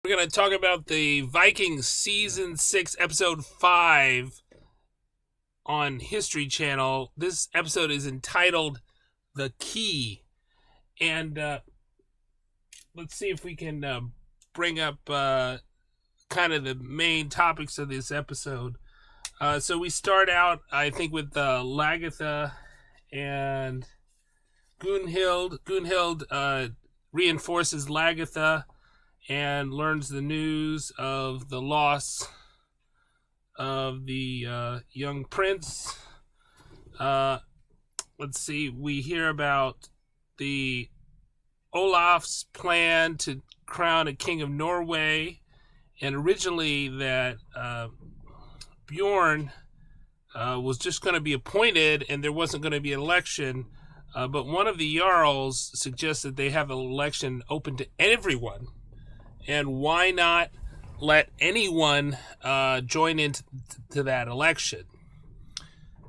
We're going to talk about the Vikings Season 6, Episode 5 on History Channel. This episode is entitled The Key. And let's see if we can bring up kind of the main topics of this episode. So we start out, I think, with Lagetha and Gunnhild. Gunnhild reinforces Lagetha and learns the news of the loss of the young prince. Let's see, we hear about the Olaf's plan to crown a king of Norway, and originally that Bjorn was just going to be appointed and there wasn't going to be an election, but one of the Jarls suggested they have an election open to everyone. And why not let anyone join into that election?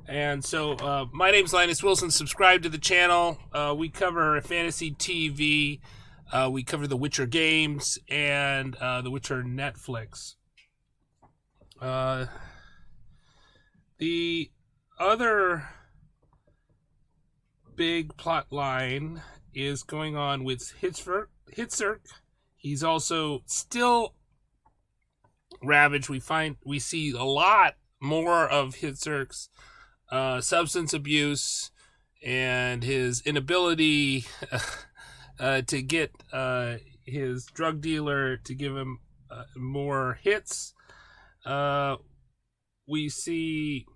And so my name's Linus Wilson. Subscribe to the channel. We cover fantasy TV. We cover the Witcher games and the Witcher Netflix. The other big plot line is going on with Hitzerk. He's also still ravaged. We see a lot more of Hitzerk's substance abuse and his inability to get his drug dealer to give him more hits. We see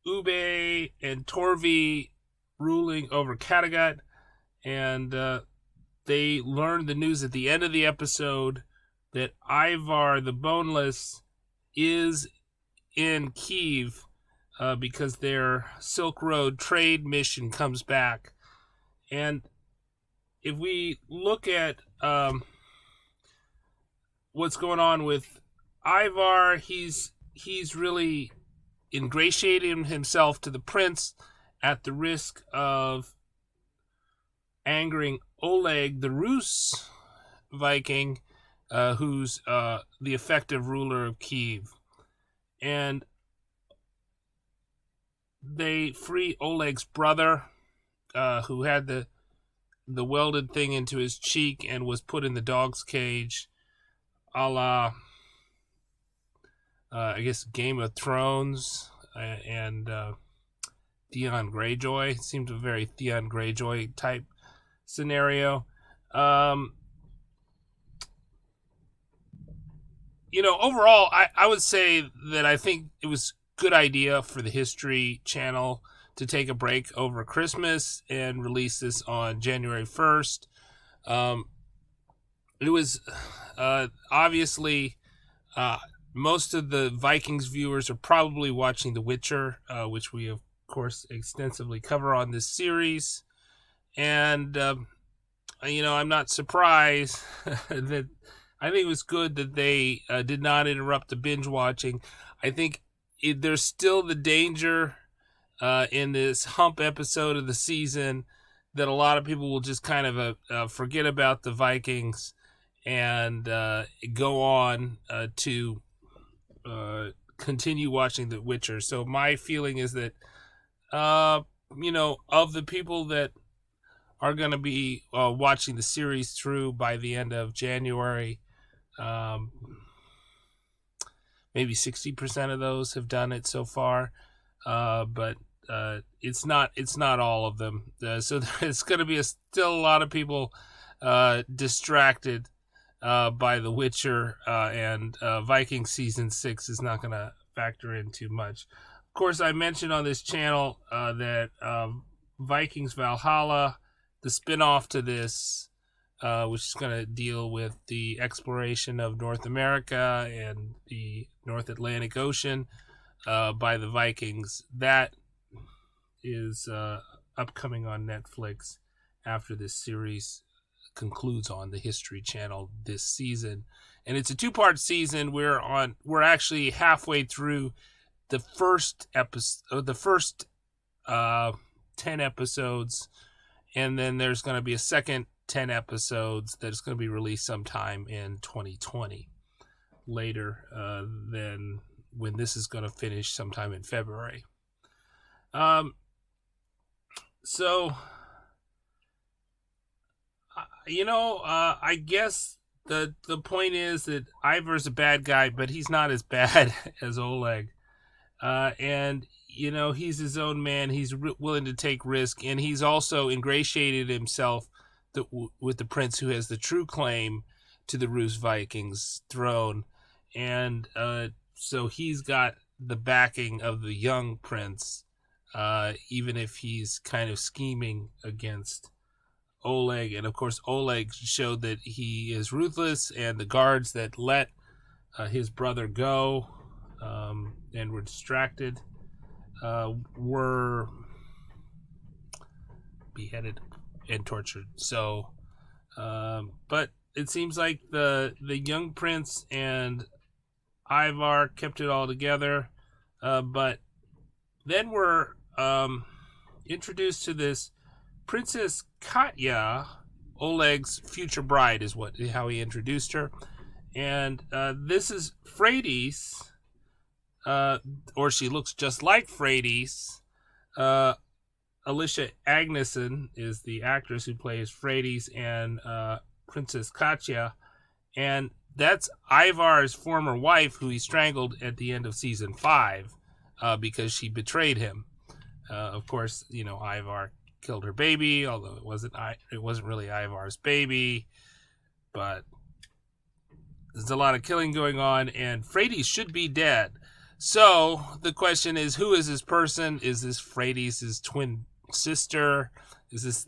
Ube and Torvi ruling over Kattegat, and they learned the news at the end of the episode that Ivar the Boneless is in Kiev because their Silk Road trade mission comes back. And if we look at what's going on with Ivar, he's really ingratiating himself to the prince at the risk of angering Oleg the Rus Viking, who's the effective ruler of Kiev. And they free Oleg's brother, who had the welded thing into his cheek and was put in the dog's cage, a la, I guess, Game of Thrones and Theon Greyjoy. It seemed a very Theon Greyjoy type scenario. Overall, I would say that I think it was a good idea for the History Channel to take a break over Christmas and release this on January 1st. It was obviously most of the Vikings viewers are probably watching The Witcher, which we, of course, extensively cover on this series. And, I'm not surprised that I think it was good that they did not interrupt the binge watching. I think there's still the danger in this hump episode of the season that a lot of people will just kind of forget about the Vikings and go on to continue watching The Witcher. So my feeling is that, of the people that are going to be watching the series through by the end of January, maybe 60% of those have done it so far, but it's not all of them. So there's going to be still a lot of people distracted by The Witcher, and Viking Season 6 is not going to factor in too much. Of course, I mentioned on this channel that Vikings Valhalla, the spinoff to this, which is going to deal with the exploration of North America and the North Atlantic Ocean by the Vikings, that is upcoming on Netflix after this series concludes on the History Channel this season. And it's a two-part season. We're actually halfway through the first episode, the first 10 episodes, and then there's going to be a second 10 episodes that is going to be released sometime in 2020, later than when this is going to finish sometime in February. So, I guess the point is that Ivar's a bad guy, but he's not as bad as Oleg. And, he's his own man. He's willing to take risk. And he's also ingratiated himself with the prince who has the true claim to the Rus Vikings throne. And so he's got the backing of the young prince, even if he's kind of scheming against Oleg. And, of course, Oleg showed that he is ruthless, and the guards that let his brother go and were distracted were beheaded and tortured. So, but it seems like the young prince and Ivar kept it all together. But then we're introduced to this Princess Katya, Oleg's future bride, is how he introduced her. And this is Freydis, or she looks just like Freydis. Alicia Agneson is the actress who plays Freydis and Princess Katya. And that's Ivar's former wife, who he strangled at the end of season 5 because she betrayed him. Of course, Ivar killed her baby, although it wasn't really Ivar's baby, but there's a lot of killing going on, and Freydis should be dead. So the question is, who is this person? Is this Freydis' twin sister? Is this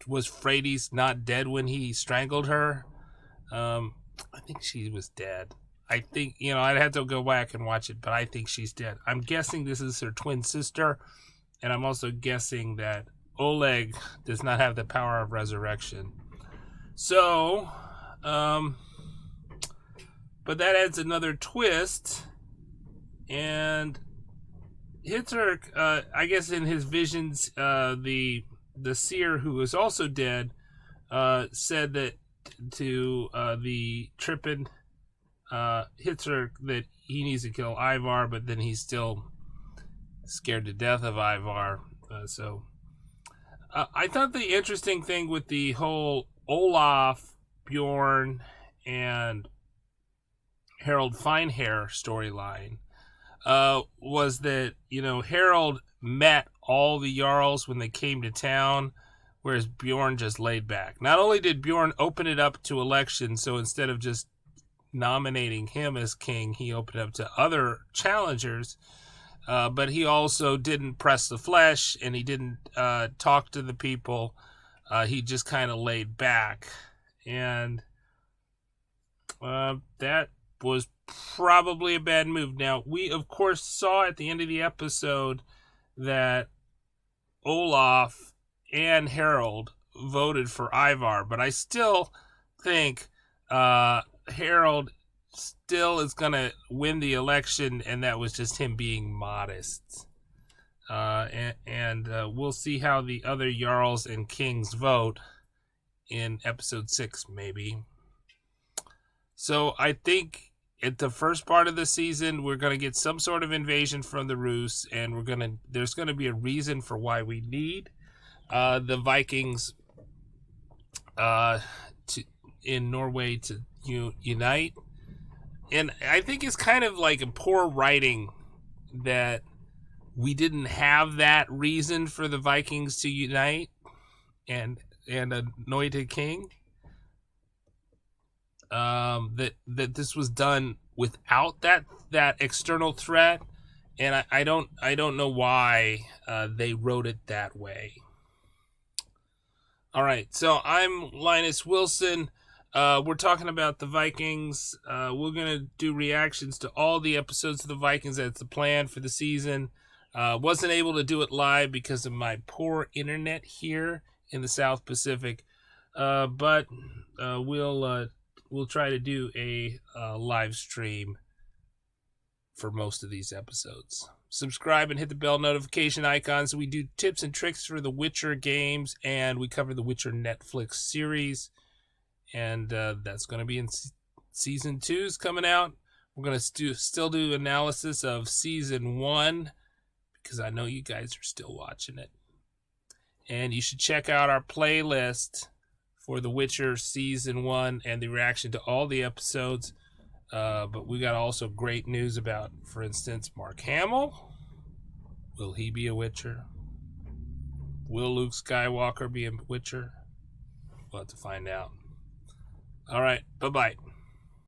was Freydis not dead when he strangled her? I think she was dead. I think, I'd have to go back and watch it, but I think she's dead. I'm guessing this is her twin sister, and I'm also guessing that Oleg does not have the power of resurrection. So, but that adds another twist, and Hitler, I guess in his visions, the Seer, who was also dead, said that to the Trippin Hitler that he needs to kill Ivar, but then he's still scared to death of Ivar. So I thought the interesting thing with the whole Olaf, Bjorn, and Harald Finehair storyline was that, Harald met all the Jarls when they came to town, whereas Bjorn just laid back. Not only did Bjorn open it up to election, so instead of just nominating him as king, he opened up to other challengers, but he also didn't press the flesh, and he didn't talk to the people. He just kind of laid back, and that was probably a bad move. Now, we of course saw at the end of the episode that Olaf and Harald voted for Ivar, but I still think Harald still is going to win the election, and that was just him being modest. And we'll see how the other Jarls and Kings vote in episode 6, maybe. So I think at the first part of the season, we're going to get some sort of invasion from the Rus, and there's going to be a reason for why we need the Vikings in Norway to unite. And I think it's kind of like a poor writing that we didn't have that reason for the Vikings to unite and anoint a king. That this was done without that external threat, and I don't know why they wrote it that way. All right, so I'm Linus Wilson. We're talking about the Vikings. We're gonna do reactions to all the episodes of the Vikings. That's the plan for the season. Wasn't able to do it live because of my poor internet here in the South Pacific, but we'll try to do a live stream for most of these episodes. Subscribe and hit the bell notification icons. We do tips and tricks for the Witcher games, and we cover the Witcher Netflix series. And that's going to be in season 2's coming out. We're going to still do analysis of season 1 because I know you guys are still watching it. And you should check out our playlist for The Witcher season 1 and the reaction to all the episodes. But we got also great news about, for instance, Mark Hamill. Will he be a Witcher? Will Luke Skywalker be a Witcher? We'll have to find out. All right. Bye-bye.